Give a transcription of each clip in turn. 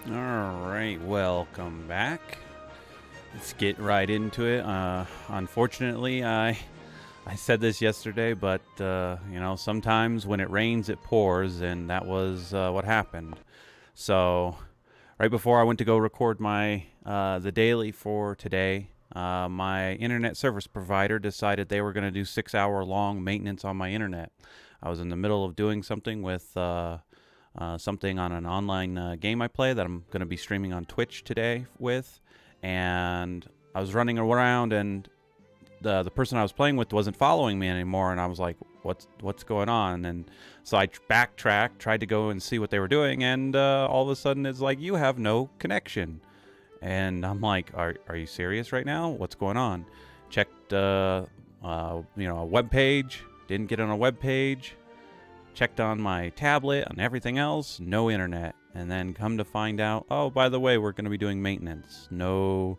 All right, welcome back. Let's get right into it. Unfortunately, I said this yesterday, but sometimes when it rains, it pours, and that was what happened. So, right before I went to go record my the daily for today, my internet service provider decided they were going to do 6 hour long maintenance on my internet. I was in the middle of doing something with something on an online game I play that I'm going to be streaming on Twitch today with, and I was running around, and the person I was playing with wasn't following me anymore, and I was like, what's going on? And so I backtracked, tried to go and see what they were doing, and all of a sudden it's like, you have no connection. And I'm like, are you serious right now? What's going on? Checked a web page, didn't get on a web page. Checked on my tablet, on everything else, no internet. And then come to find out, oh, by the way, we're going to be doing maintenance. No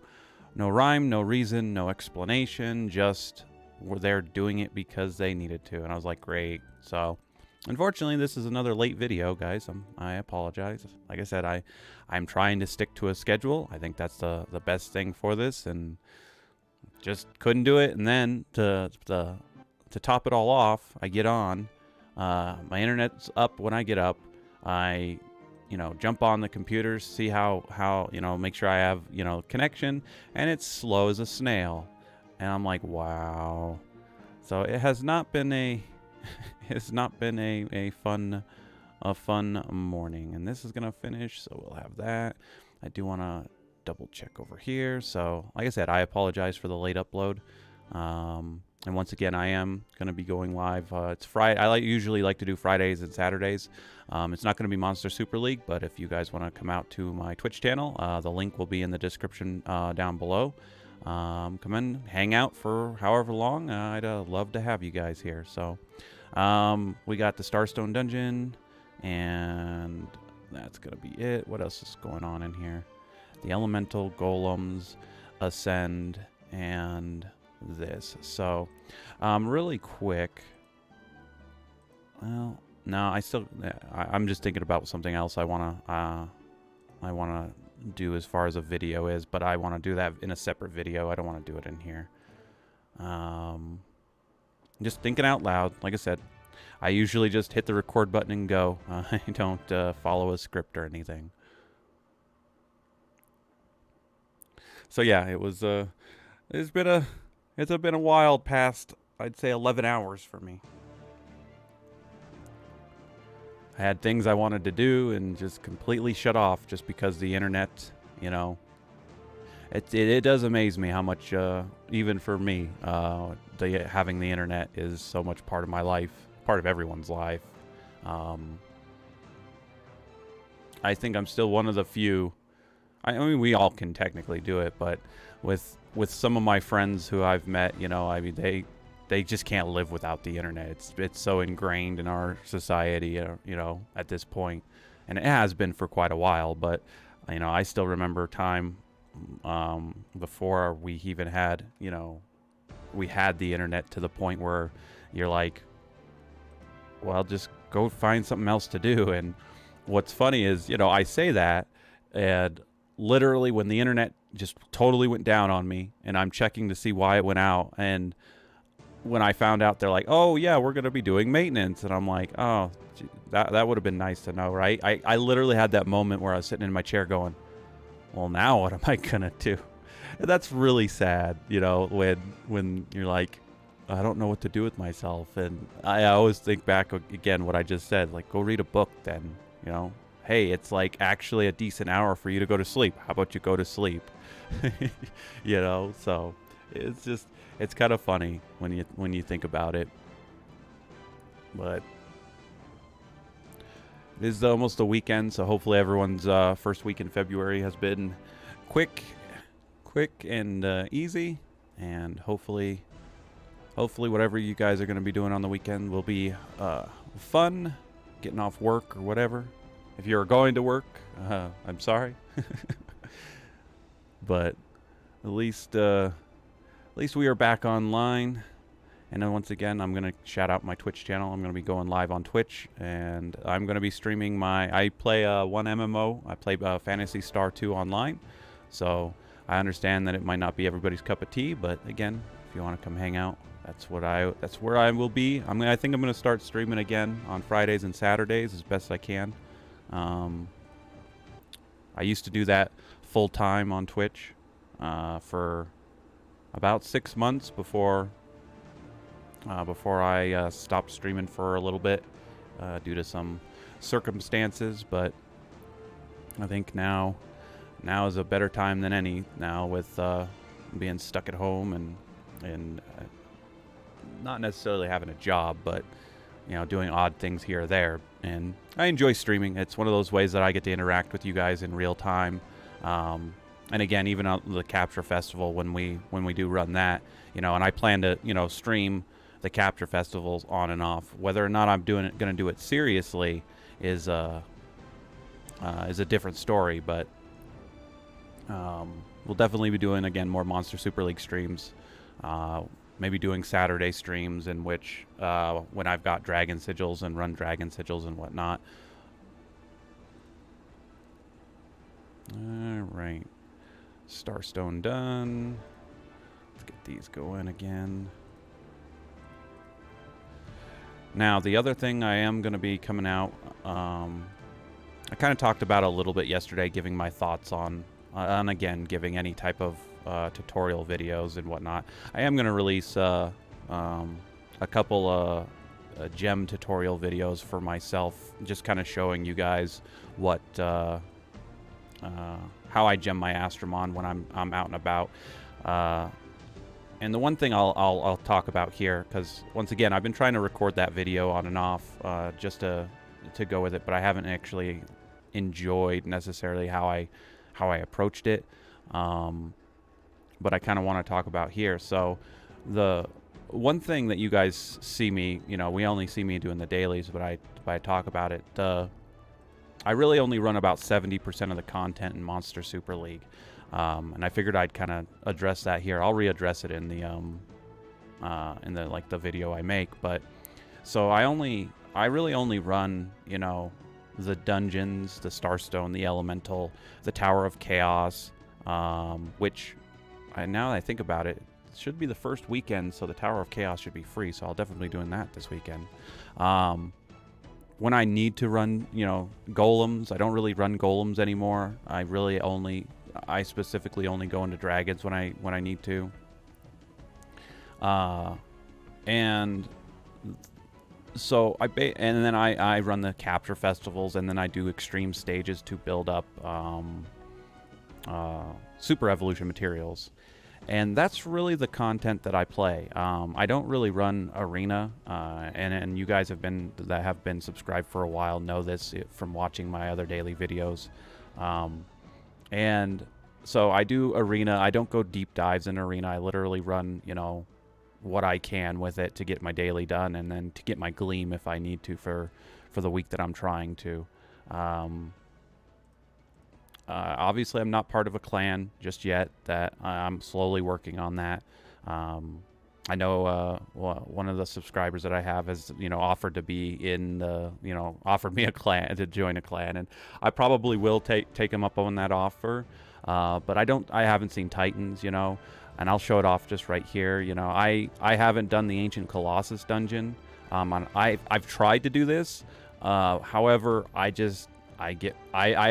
rhyme, no reason, no explanation, just were there doing it because they needed to. And I was like, great. So unfortunately, this is another late video, guys. I apologize. Like I said, I'm trying to stick to a schedule. I think that's the best thing for this, and just couldn't do it. And then to top it all off, I get on. My internet's up when I get up. I, jump on the computer, see how make sure I have, connection, and it's slow as a snail. And I'm like, wow. So it has not been a, it's not been a fun morning. And this is gonna finish, so we'll have that. I do want to double check over here. So, like I said, I apologize for the late upload. And once again, I am going to be going live. It's Friday. I usually like to do Fridays and Saturdays. It's not going to be Monster Super League, but if you guys want to come out to my Twitch channel, the link will be in the description down below. Come in, hang out for however long. I'd love to have you guys here. So we got the Starstone Dungeon, and that's going to be it. What else is going on in here? The Elemental Golems Ascend, and this. So really quick, well, no, I'm just thinking about something else I want to do as far as a video is, but I want to do that in a separate video. I don't want to do it in here. Just thinking out loud. Like I said, I usually just hit the record button and go. I don't follow a script or anything. So yeah, it's been a wild past, I'd say, 11 hours for me. I had things I wanted to do and just completely shut off just because the internet, it does amaze me how much, even for me, having the internet is so much part of my life, part of everyone's life. I think I'm still one of the few. I mean, we all can technically do it, but with some of my friends who I've met, they just can't live without the internet. It's so ingrained in our society, at this point, and it has been for quite a while. But I still remember time before we even had, we had the internet, to the point where you're like, well, just go find something else to do. And what's funny is, I say that, and literally when the internet just totally went down on me, and I'm checking to see why it went out, and when I found out, they're like, oh yeah, we're going to be doing maintenance, and I'm like, oh, gee, that would have been nice to know, right? I literally had that moment where I was sitting in my chair going, well, now what am I going to do? And that's really sad, when you're like, I don't know what to do with myself. And I always think back again what I just said, like, go read a book then, hey, it's like actually a decent hour for you to go to sleep. How about you go to sleep? So it's kind of funny when you think about it. But it is almost the weekend, so hopefully everyone's first week in February has been quick and easy, and hopefully whatever you guys are going to be doing on the weekend will be fun, getting off work or whatever. If you're going to work, I'm sorry. But at least we are back online, And then once again, I'm going to shout out my Twitch channel. I'm going to be going live on Twitch, and I'm going to be streaming I play one MMO. I play Phantasy Star 2 online. So I understand that it might not be everybody's cup of tea, but again, if you want to come hang out, that's where I will be. I think I'm going to start streaming again on Fridays and Saturdays as best I can. I used to do that full time on Twitch for about 6 months before I stopped streaming for a little bit due to some circumstances. But I think now is a better time than any. Now with being stuck at home and not necessarily having a job, but doing odd things here or there. And I enjoy streaming. It's one of those ways that I get to interact with you guys in real time. And again, even on the Capture Festival, when we do run that, and I plan to stream the Capture Festivals on and off. Whether or not I'm going to do it seriously is a different story. But we'll definitely be doing again more Monster Super League streams. Maybe doing Saturday streams in which when I've got dragon sigils and run dragon sigils and whatnot. All right, Starstone done. Let's get these going again. Now, the other thing I am going to be coming out, I kind of talked about a little bit yesterday, giving my thoughts on again, giving any type of tutorial videos and whatnot. I am going to release a couple gem tutorial videos for myself, just kind of showing you guys what how I gem my Astromon when I'm out and about. And the one thing I'll talk about here, because once again I've been trying to record that video on and off just to go with it, but I haven't actually enjoyed necessarily how I approached it. But I kind of want to talk about here. So the one thing that you guys see me, we only see me doing the dailies, but I talk about it. I really only run about 70% of the content in Monster Super League. And I figured I'd kind of address that here. I'll readdress it in the video I make. But so I really only run, the dungeons, the Starstone, the Elemental, the Tower of Chaos, which now that I think about it, it should be the first weekend, so the Tower of Chaos should be free. So I'll definitely be doing that this weekend. When I need to run, golems, I don't really run golems anymore. I specifically only go into dragons when I need to. And so and then I run the Capture Festivals, and then I do extreme stages to build up Super Evolution materials. And that's really the content that I play. I don't really run Arena, and you guys have been subscribed for a while know this from watching my other daily videos. And so I do Arena. I don't go deep dives in Arena. I literally run, what I can with it to get my daily done, and then to get my Gleam if I need to for the week that I'm trying to. Obviously, I'm not part of a clan just yet. That I'm slowly working on that. I know one of the subscribers that I have has, offered to be in the, offered me a clan, to join a clan, and I probably will take him up on that offer. But I haven't seen Titans, and I'll show it off just right here. I haven't done the Ancient Colossus dungeon. I've tried to do this. However, I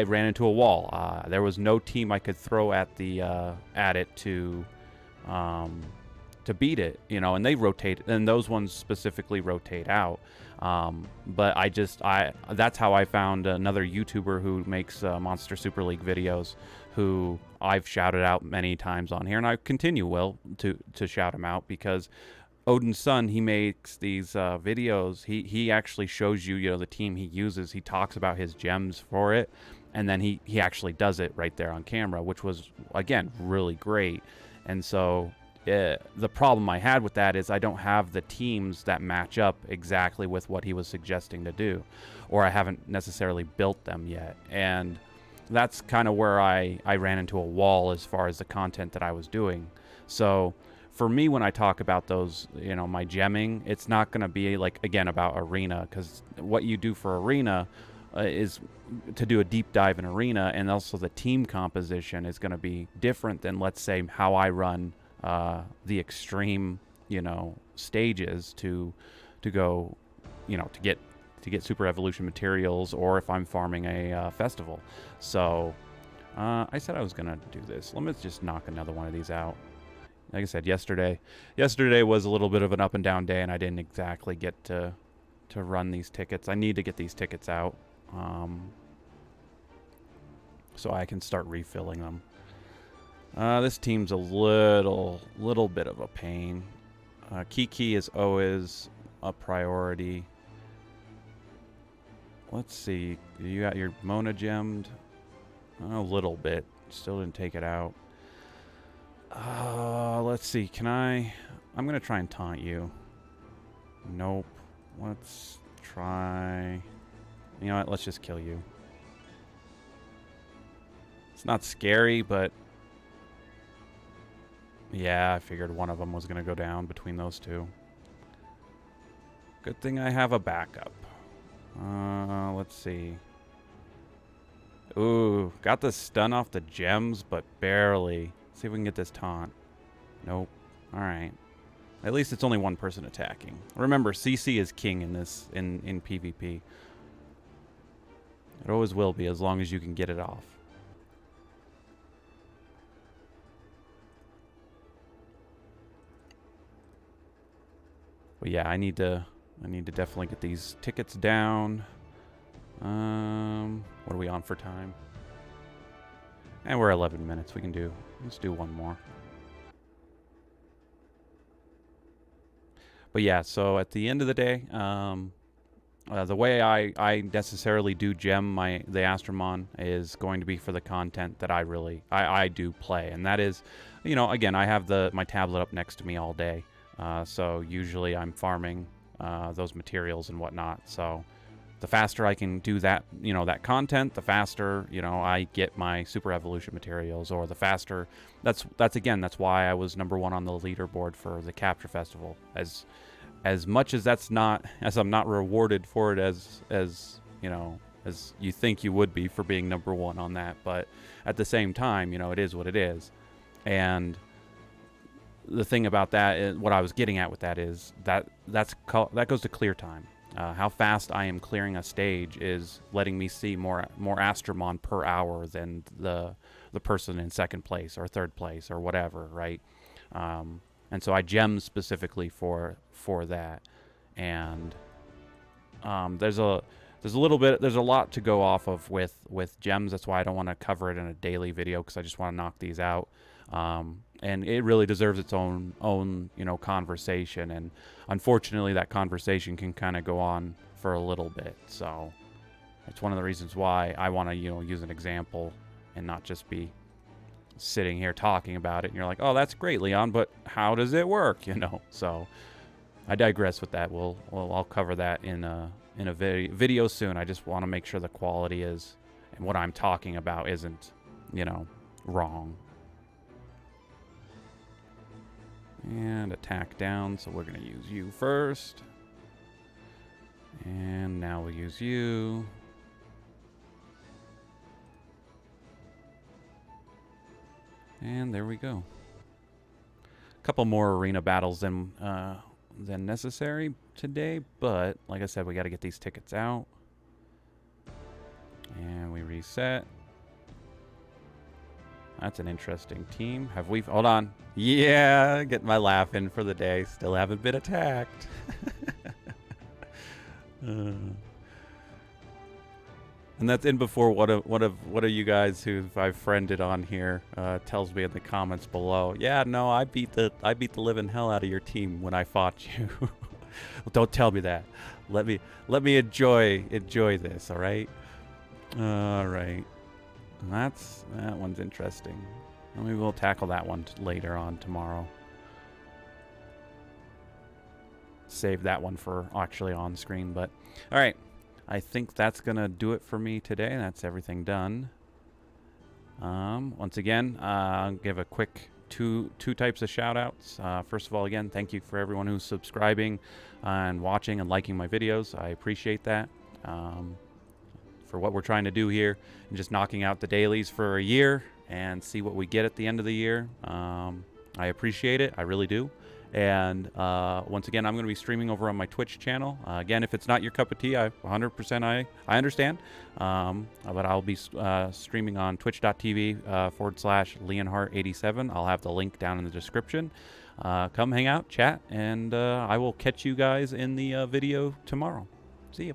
ran into a wall. There was no team I could throw at it to beat it, and they rotate, and those ones specifically rotate out. But that's how I found another YouTuber who makes Monster Super League videos, who I've shouted out many times on here, and I continue to shout him out, because Odin's Son, he makes these videos. He actually shows you, the team he uses. He talks about his gems for it, and then he actually does it right there on camera, which was, again, really great. And so the problem I had with that is I don't have the teams that match up exactly with what he was suggesting to do, or I haven't necessarily built them yet. And that's kind of where I ran into a wall as far as the content that I was doing. So for me, when I talk about those, my gemming, it's not going to be like, again, about arena, because what you do for arena is to do a deep dive in arena, and also the team composition is going to be different than, let's say, how I run the extreme, stages to go, to get super evolution materials, or if I'm farming a festival. So I said I was going to do this. Let me just knock another one of these out. Like I said, yesterday was a little bit of an up and down day, and I didn't exactly get to run these tickets. I need to get these tickets out so I can start refilling them. This team's a little bit of a pain. Kiki is always a priority. Let's see. You got your Mona gemmed? A little bit. Still didn't take it out. Let's see. I'm going to try and taunt you. Nope. Let's try... You know what? Let's just kill you. It's not scary, but... Yeah, I figured one of them was going to go down between those two. Good thing I have a backup. Let's see. Ooh, got the stun off the gems, but barely. See if we can get this taunt. Nope. Alright. At least it's only one person attacking. Remember, CC is king in this, in PvP. It always will be, as long as you can get it off. But yeah, I need to definitely get these tickets down. What are we on for time? And we're 11 minutes. Let's do one more. But yeah, so at the end of the day, the way I necessarily do gem the Astromon is going to be for the content that I do play, and that is, again, I have my tablet up next to me all day, so usually I'm farming those materials and whatnot. So the faster I can do that, that content, the faster, I get my super evolution materials, or the faster. That's why I was #1 on the leaderboard for the Capture Festival. As much as I'm not rewarded for it as you think you would be for being #1 on that, but at the same time, it is what it is. And the thing about that is, what I was getting at with that is that goes to clear time. How fast I am clearing a stage is letting me see more Astromon per hour than the person in second place or third place or whatever, right? And so I gem specifically for that. And there's a lot to go off of with gems. That's why I don't want to cover it in a daily video, because I just want to knock these out. And it really deserves its own conversation, and unfortunately that conversation can kind of go on for a little bit. So it's one of the reasons why I want to use an example and not just be sitting here talking about it and you're like, oh, that's great, Leon, but how does it work? So I digress with that. I'll cover that in a video soon. I just want to make sure the quality is, and what I'm talking about isn't wrong. And attack down, so we're going to use you first. And now we'll use you. And there we go. A couple more arena battles than necessary today, but like I said, we got to get these tickets out. And we reset. That's an interesting team. Hold on. Yeah, getting my laugh in for the day. Still haven't been attacked. And that's in before one of you guys who I've friended on here tells me in the comments below. Yeah, no, I beat the living hell out of your team when I fought you. Well, don't tell me that. Let me enjoy this. All right. All right. That one's interesting. Maybe we'll tackle that one later on tomorrow. Save that one for actually on screen, but all right. I think that's gonna do it for me today. That's everything done. Once again, I'll give a quick two types of shout outs. First of all, again, thank you for everyone who's subscribing and watching and liking my videos. I appreciate that. For what we're trying to do here and just knocking out the dailies for a year and see what we get at the end of the year. I appreciate it. I really do. And once again, I'm going to be streaming over on my Twitch channel. Again, if it's not your cup of tea, 100% I understand. But I'll be streaming on twitch.tv/Leonhart87. I'll have the link down in the description. Come hang out, chat, and I will catch you guys in the video tomorrow. See you.